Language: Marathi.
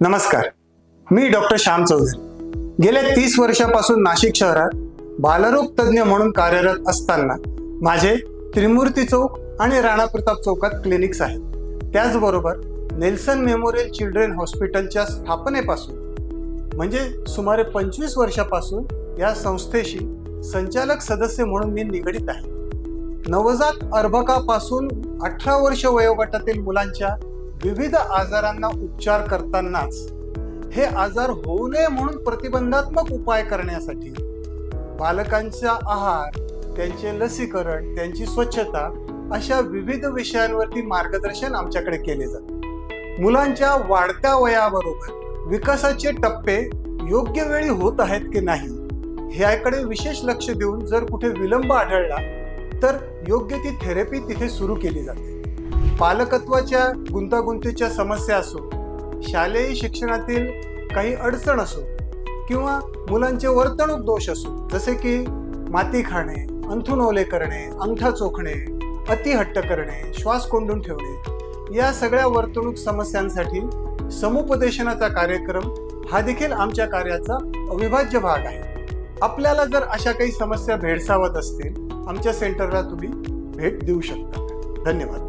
नमस्कार, मी डॉक्टर श्याम चौधरी. गेल्या 30 वर्षापासून नाशिक शहरात बालरोग तज्ज्ञ म्हणून कार्यरत असताना माझे त्रिमूर्ती चौक आणि राणा प्रताप चौकात क्लिनिक्स आहेत. त्याचबरोबर नेल्सन मेमोरियल चिल्ड्रन हॉस्पिटलच्या स्थापनेपासून म्हणजे सुमारे 25 वर्षापासून या संस्थेशी संचालक सदस्य म्हणून मी निगडित आहे. नवजात अर्भकापासून 18 वर्ष वयोगटातील मुलांच्या विविध आजारांना उपचार करतानाच हे आजार होऊ नये म्हणून प्रतिबंधात्मक उपाय करण्यासाठी बालकांचा आहार, त्यांचे लसीकरण, त्यांची स्वच्छता अशा विविध विषयांवरती मार्गदर्शन आमच्याकडे केले जाते. मुलांच्या वाढत्या वयाबरोबर विकासाचे टप्पे योग्य वेळी होत आहेत की नाही ह्याकडे विशेष लक्ष देऊन जर कुठे विलंब आढळला तर योग्य ती थेरपी तिथे सुरू केली जाते. पालकत्वाच्या गुंतागुंतीच्या समस्या असो, शालेय शिक्षणातील काही अडचण असो किंवा मुलांचे वर्तणूक दोष असो, जसे की माती खाणे, अंथरूण ओले करणे, अंगठा चोखणे, अतिहट्ट करणे, श्वास कोंडून ठेवणे, या सगळ्या वर्तणूक समस्यांसाठी समुपदेशनाचा कार्यक्रम हा देखील आमच्या कार्याचा अविभाज्य भाग आहे. आपल्याला जर अशा काही समस्या भेडसावत असतील, आमच्या सेंटरला तुम्ही भेट देऊ शकता. धन्यवाद.